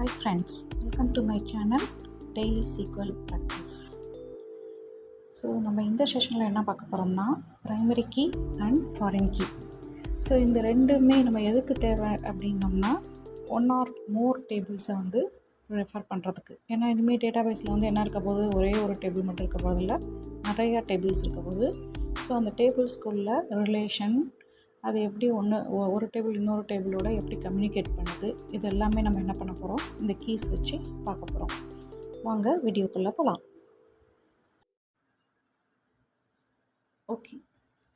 Hi friends, welcome to my channel Daily SQL Practice. So நம்ம இந்த செஷனில் என்ன பார்க்க போகிறோம்னா primary key and foreign key. So இந்த ரெண்டுமே நம்ம எதுக்கு தேவை அப்படின்னோம்னா ஒன் ஆர் மோர் டேபிள்ஸை வந்து ரெஃபர் பண்ணுறதுக்கு. ஏன்னா இனிமேல் டேட்டாபேஸில் வந்து என்ன இருக்க போகுது, ஒரே ஒரு டேபிள் மட்டும் இருக்க போதில்ல, நிறையா டேபிள்ஸ் இருக்க போகுது. ஸோ அந்த டேபிள்ஸ்குள்ள ரிலேஷன், அது எப்படி ஒரு டேபிள் இன்னொரு டேபிளோட எப்படி கம்யூனிகேட் பண்ணுது, இது எல்லாமே நம்ம என்ன பண்ண போகிறோம், இந்த கீஸ் வச்சு பார்க்க போகிறோம். வாங்க வீடியோக்குள்ளே போகலாம். ஓகே,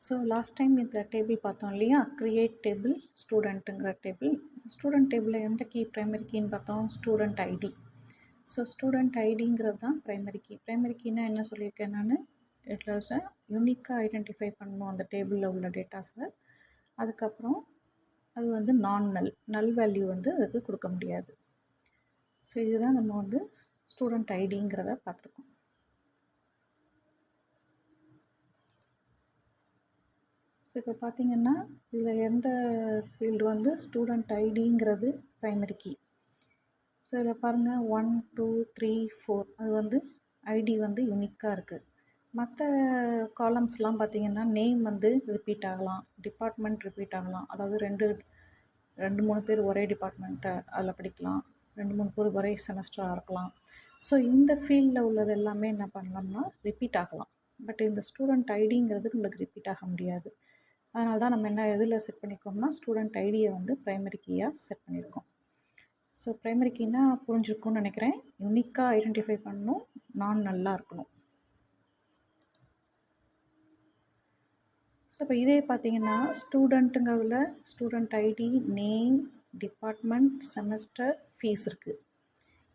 ஸோ லாஸ்ட் டைம் இந்த டேபிள் பார்த்தோம் இல்லையா, க்ரியேட் டேபிள் ஸ்டூடெண்ட்டுங்கிற டேபிள். ஸ்டூடெண்ட் டேபிளில் எந்த கீ ப்ரைமரி கீன்னு பார்த்தோம், ஸ்டூடெண்ட் ஐடி. ஸோ ஸ்டூடெண்ட் ஐடிங்கிறது தான் ப்ரைமரி கீ. ப்ரைமரி கீனா என்ன சொல்லியிருக்கேன் நான், இட் வாஸ் யூனிக்காக ஐடென்டிஃபை பண்ணணும் அந்த டேபிளில் உள்ள டேட்டாஸை. அதுக்கப்புறம் அது வந்து நல் வேல்யூ வந்து அதுக்கு கொடுக்க முடியாது. ஸோ இதுதான் நம்ம வந்து ஸ்டூடெண்ட் ஐடிங்கிறத பார்த்துருக்கோம். ஸோ இப்போ பார்த்திங்கன்னா இதில் எந்த ஃபீல்டு வந்து ஸ்டூடெண்ட் ஐடிங்கிறது ப்ரைமரி கீ. ஸோ இதில் பாருங்கள் 1 2 3 4 அது வந்து ஐடி வந்து யூனிக்காக இருக்குது. மற்ற காலம்ஸ்லாம் பார்த்திங்கன்னா நேம் வந்து ரிப்பீட் ஆகலாம், டிபார்ட்மெண்ட் ரிப்பீட் ஆகலாம். அதாவது ரெண்டு மூணு பேர் ஒரே டிபார்ட்மெண்ட்டை அதில் படிக்கலாம், 2-3 பேர் ஒரே செமஸ்டராக இருக்கலாம். ஸோ இந்த ஃபீல்டில் உள்ளது எல்லாமே என்ன பண்ணலாம்னா ரிப்பீட் ஆகலாம். பட் இந்த ஸ்டூடெண்ட் ஐடிங்கிறது நம்மளுக்கு ரிப்பீட் ஆக முடியாது. அதனால தான் நம்ம என்ன எதில் செட் பண்ணிக்கோம்னா ஸ்டூடெண்ட் ஐடியை வந்து ப்ரைமரி கீயாக செட் பண்ணியிருக்கோம். ஸோ ப்ரைமரி கீனா புரிஞ்சிருக்கும்னு நினைக்கிறேன். யூனிக்காக ஐடென்டிஃபை பண்ணணும், நல்லா இருக்கணும். ஸோ இப்போ இதே பார்த்திங்கன்னா ஸ்டூடெண்ட்டுங்கிறதுல student ID, name, department, semester, fees இருக்குது.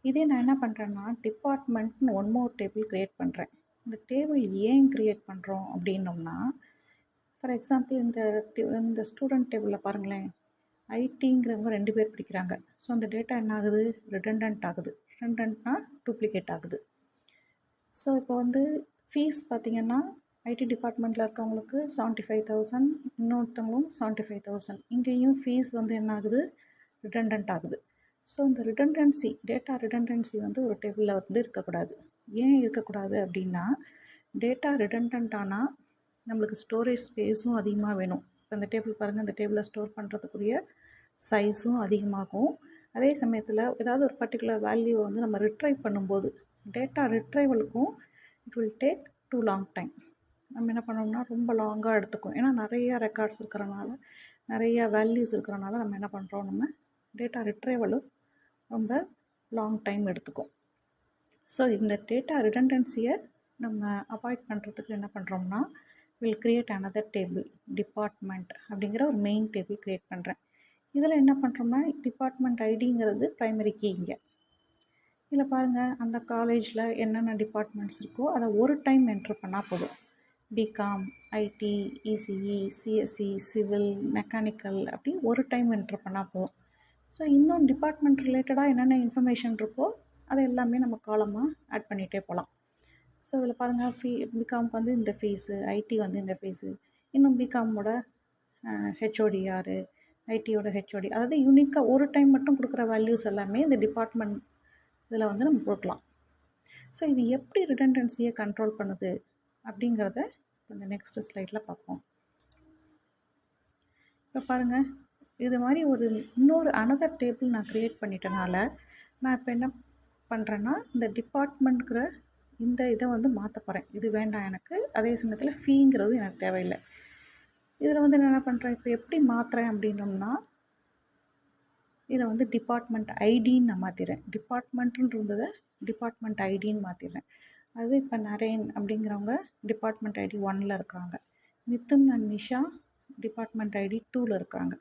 இதே நான் என்ன பண்ணுறேன்னா டிபார்ட்மெண்ட்னு ஒன் மோர் டேபிள் க்ரியேட் பண்ணுறேன். இந்த டேபிள் ஏன் க்ரியேட் பண்ணுறோம் அப்படின்னோம்னா, ஃபார் எக்ஸாம்பிள் இந்த ஸ்டூடெண்ட் டேபிளில் பாருங்களேன், ஐடிங்கிறவங்க 2 பேர் படிக்கிறாங்க. ஸோ அந்த டேட்டா என்ன ஆகுது, ரிடண்டன்ட் ஆகுது. ரிடண்டன்ட்னா டூப்ளிகேட் ஆகுது. ஸோ இப்போ வந்து ஃபீஸ் பார்த்திங்கன்னா ஐடி டிபார்ட்மெண்ட்டில் இருக்கவங்களுக்கு 75,000, இன்னொருத்தவங்களும் 75,000. இங்கேயும் ஃபீஸ் வந்து என்ன ஆகுது, ரிடண்டன்ட் ஆகுது. ஸோ இந்த ரிடண்டன்சி, டேட்டா ரிடண்டன்சி வந்து ஒரு டேபிளில் வந்து இருக்கக்கூடாது. ஏன் இருக்கக்கூடாது அப்படின்னா, டேட்டா ரிடண்டன்ட் ஆனால் நம்மளுக்கு ஸ்டோரேஜ் ஸ்பேஸும் அதிகமாக வேணும். இப்போ இந்த டேபிள் பாருங்கள், இந்த டேபிளில் ஸ்டோர் பண்ணுறதுக்குரிய சைஸும் அதிகமாகும். அதே சமயத்தில் ஏதாவது ஒரு பர்டிகுலர் வேல்யூவை வந்து நம்ம ரிட்ரைவ் பண்ணும்போது டேட்டா ரிட்ரைவலுக்கும் it will take too long time. நம்ம என்ன பண்ணோம்னா ரொம்ப லாங்காக எடுத்துக்கும். ஏன்னா நிறையா ரெக்கார்ட்ஸ் இருக்கிறனால, நிறையா வேல்யூஸ் இருக்கிறனால நம்ம என்ன பண்ணுறோம், நம்ம டேட்டா ரிட்ரைவலும் ரொம்ப லாங் டைம் எடுத்துக்கும். ஸோ இந்த டேட்டா ரிடண்டன்சியை நம்ம அவாய்ட் பண்ணுறதுக்கு என்ன பண்ணுறோம்னா, will create another table, department அப்படிங்கிற ஒரு மெயின் டேபிள் க்ரியேட் பண்ணுறேன். இதில் என்ன பண்ணுறோம்னா டிபார்ட்மெண்ட் ஐடிங்கிறது ப்ரைமரி கீ. இதில் பாருங்கள், அந்த காலேஜில் என்னென்ன டிபார்ட்மெண்ட்ஸ் இருக்கோ அதை ஒரு டைம் என்ட்ரு பண்ணால் போதும். BCom, IT, ECE, CSC, civil, mechanical அப்படி ஒரு டைம் என்ட்ரு பண்ணால் போதும். ஸோ இன்னும் டிபார்ட்மெண்ட் ரிலேட்டடாக என்னென்ன இன்ஃபர்மேஷன் இருக்கோ அதை எல்லாமே நம்ம காலமாக ஆட் பண்ணிகிட்டே போகலாம். ஸோ இதில் பாருங்கள், பிகாம்க்கு வந்து இந்த ஃபீஸு, ஐடி வந்து இந்த ஃபீஸு, இன்னும் பிகாமோட ஹெச்ஓடி யார், ஐடியோட ஹெச்ஓடி, அதாவது யூனிக்காக ஒரு டைம் மட்டும் கொடுக்குற வேல்யூஸ் எல்லாமே இந்த டிபார்ட்மெண்ட் இதில் வந்து நம்ம போடலாம். ஸோ இது எப்படி ரிடண்டன்சியை கண்ட்ரோல் பண்ணுது அப்படிங்கிறத இந்த நெக்ஸ்ட் ஸ்லைடில் பார்ப்போம். இப்போ பாருங்கள், இது மாதிரி இன்னொரு அனதர் டேபிள் நான் க்ரியேட் பண்ணிட்டனால நான் இப்போ என்ன பண்ணுறேன்னா இந்த டிபார்ட்மெண்ட்ங்கிற இந்த இதை வந்து மாற்ற போகிறேன். இது வேண்டாம் எனக்கு. அதே சமயத்தில் ஃபீங்கிறது எனக்கு தேவையில்லை. இதில் வந்து நான் என்ன பண்ணுறேன், இப்போ எப்படி மாற்றுறேன் அப்படின்னோம்னா, இதை வந்து டிபார்ட்மெண்ட் ஐடின்னு நான் மாற்றிடுறேன். டிபார்ட்மெண்ட்டுன்னு இருந்ததை டிபார்ட்மெண்ட் ஐடின்னு மாற்றிடுறேன். அது இப்போ நரேன் அப்படிங்கிறவங்க டிபார்ட்மெண்ட் ஐடி 1ல் இருக்கிறாங்க, Mithun and Nisha department ID 2ல் இருக்கிறாங்க,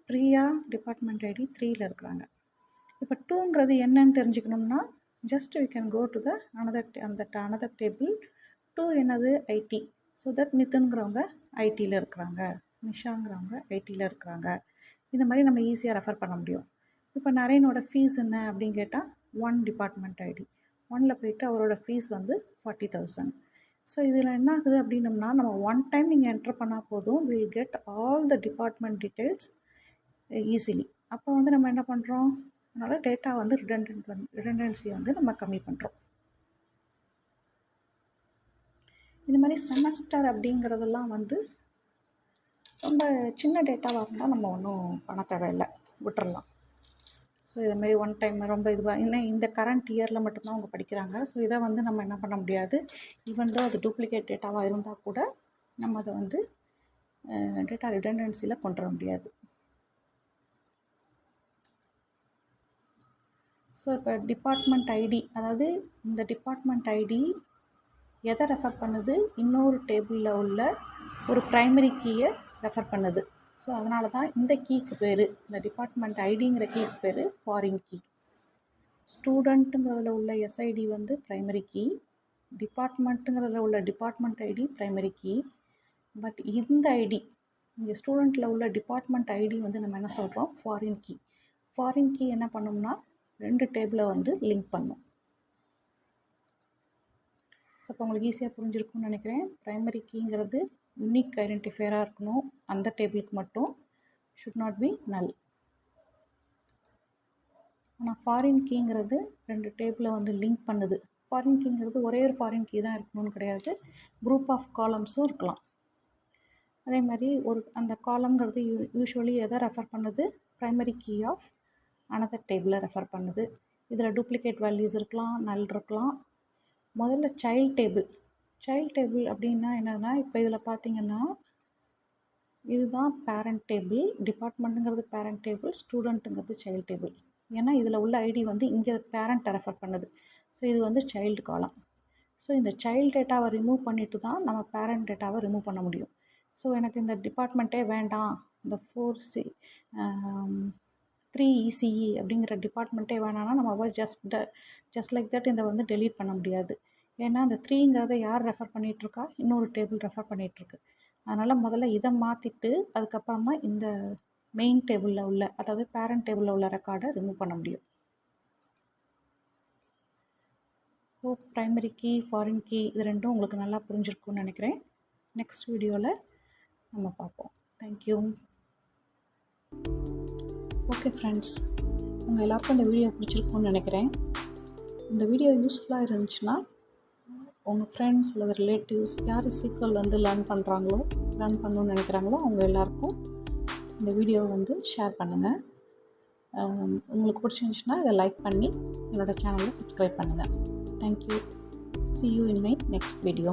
பிரியா டிபார்ட்மெண்ட் ஐடி 3ல் இருக்கிறாங்க. இப்போ 2ங்கிறது என்னன்னு தெரிஞ்சுக்கணும்னா just we can go to the another table. 2 என்னது, ஐடி. ஸோ தட் மிதுன்கிறவங்க ஐடியில் இருக்கிறாங்க, நிஷாங்கிறவங்க ஐடியில் இருக்கிறாங்க. இந்த மாதிரி நம்ம ஈஸியாக ரெஃபர் பண்ண முடியும். இப்போ நரேனோட ஃபீஸ் என்ன அப்படின்னு கேட்டால் 1 டிபார்ட்மெண்ட் ஐடி 1ல் போயிட்டு அவரோட ஃபீஸ் வந்து 40,000. ஸோ இதில் என்ன ஆகுது அப்படின்னம்னா, நம்ம ஒன் டைம் நீங்கள் என்ட்ரு பண்ணால் போதும், will get all the department details easily. அப்போ வந்து நம்ம என்ன பண்ணுறோம், அதனால் டேட்டா வந்து ரிடண்டன்சி வந்து நம்ம கம்மி பண்ணுறோம். இந்த மாதிரி செமஸ்டர் அப்படிங்கிறதெல்லாம் வந்து ரொம்ப சின்ன டேட்டாவாக இருந்தால் நம்ம ஒன்றும் பண்ண தேவையில்லை, விட்டுறலாம். ஸோ இதுமாரி ஒன் டைம் ரொம்ப இதுவாக இன்னும் இந்த கரண்ட் இயரில் மட்டும்தான் அவங்க படிக்கிறாங்க. ஸோ இதை வந்து நம்ம என்ன பண்ண முடியாது. ஈவன் தோ அது டூப்ளிகேட் டேட்டாவாக இருந்தால் கூட நம்ம அதை வந்து டேட்டா ரிடண்டன்சியில் கொண்டு வர முடியாது. ஸோ இப்போ டிபார்ட்மெண்ட் ஐடி, அதாவது இந்த டிபார்ட்மெண்ட் ஐடி எதை ரெஃபர் பண்ணுது, இன்னொரு டேபிளில் உள்ள ஒரு ப்ரைமரி கீயை ரெஃபர் பண்ணுது. ஸோ அதனால தான் இந்த கீக்கு பேர், இந்த டிபார்ட்மெண்ட் ஐடிங்கிற கீக்கு பேர் ஃபாரின் கீ. ஸ்டூடெண்ட்டுங்கிறதுல உள்ள எஸ்ஐடி வந்து ப்ரைமரி கீ, டிபார்ட்மெண்ட்டுங்கிறதுல உள்ள department ID primary key. But இந்த ஐடி, இங்கே ஸ்டூடெண்ட்டில் உள்ள டிபார்ட்மெண்ட் ஐடி வந்து நம்ம என்ன சொல்கிறோம், ஃபாரின் கீ. ஃபாரின் கீ என்ன பண்ணோம்னா 2 டேபிளை வந்து லிங்க் பண்ணும். ஸோ இப்போ உங்களுக்கு ஈஸியாக புரிஞ்சிருக்கும்னு நினைக்கிறேன். ப்ரைமரி கீங்கிறது யூனிக் ஐடென்டிஃபையராக இருக்கணும், அந்த டேபிளுக்கு மட்டும், ஷுட் நாட் பி நல். ஆனால் ஃபாரின் கீங்கிறது 2 டேபிளை வந்து லிங்க் பண்ணுது. ஃபாரின் கீங்கிறது ஒரே ஒரு ஃபாரின் கீ தான் இருக்கணும்னு கிடையாது, குரூப் ஆஃப் காலம்ஸும் இருக்கலாம். அதே மாதிரி அந்த காலம்ங்கிறது யூஸ்வலி எதை ரெஃபர் பண்ணுது, ப்ரைமரி கீ ஆஃப் அனதர் டேபிளை ரெஃபர் பண்ணுது. இதில் டூப்ளிகேட் வேல்யூஸ் இருக்கலாம், நல் இருக்கலாம். முதல்ல சைல்ட் டேபிள் அப்படின்னா என்னென்னா, இப்போ இதில் பார்த்தீங்கன்னா இதுதான் பேரண்ட் டேபிள், டிபார்ட்மெண்ட்டுங்கிறது பேரண்ட் டேபிள், ஸ்டூடெண்ட்டுங்கிறது சைல்ட் டேபிள். ஏன்னா இதில் உள்ள ஐடி வந்து இங்கே பேரண்ட்டை ரெஃபர் பண்ணுது. ஸோ இது வந்து சைல்டு காலம். ஸோ இந்த சைல்டு டேட்டாவை ரிமூவ் பண்ணிவிட்டு தான் நம்ம பேரண்ட் டேட்டாவை ரிமூவ் பண்ண முடியும். ஸோ எனக்கு இந்த டிபார்ட்மெண்ட்டே வேண்டாம், இந்த 3 ECE அப்படிங்கிற டிபார்ட்மெண்ட்டே வேணாம்னா நம்ம ஜஸ்ட் லைக் தட் இதை வந்து டெலீட் பண்ண முடியாது. ஏன்னா அந்த 3ங்கிறத யார் ரெஃபர் பண்ணிகிட்ருக்கா, இன்னொரு டேபிள் ரெஃபர் பண்ணிகிட்ருக்கு. அதனால் முதல்ல இதை மாற்றிட்டு அதுக்கப்புறம் தான் இந்த மெயின் டேபிளில் உள்ள, அதாவது பேரண்ட் டேபிளில் உள்ள ரெக்கார்டை ரிமூவ் பண்ண முடியும். So primary key, foreign key இது ரெண்டும் உங்களுக்கு நல்லா புரிஞ்சிருக்கும்னு நினைக்கிறேன். நெக்ஸ்ட் வீடியோவில் நம்ம பார்ப்போம். தேங்க்யூ. ஓகே ஃப்ரெண்ட்ஸ், உங்கள் எல்லாருக்கும் இந்த வீடியோ பிடிச்சிருக்கும்னு நினைக்கிறேன். இந்த வீடியோ யூஸ்ஃபுல்லாக இருந்துச்சுன்னா உங்கள் ஃப்ரெண்ட்ஸ் அல்லது ரிலேட்டிவ்ஸ் யார் SQL வந்து லேர்ன் பண்ணணும்னு நினைக்கிறாங்களோ அவங்க எல்லாருக்கும் இந்த வீடியோவை வந்து ஷேர் பண்ணுங்கள். உங்களுக்கு பிடிச்சிருந்துச்சுன்னா இதை லைக் பண்ணி என்னோடய சேனலை சப்ஸ்கிரைப் பண்ணுங்கள். Thank you. See you in my next video.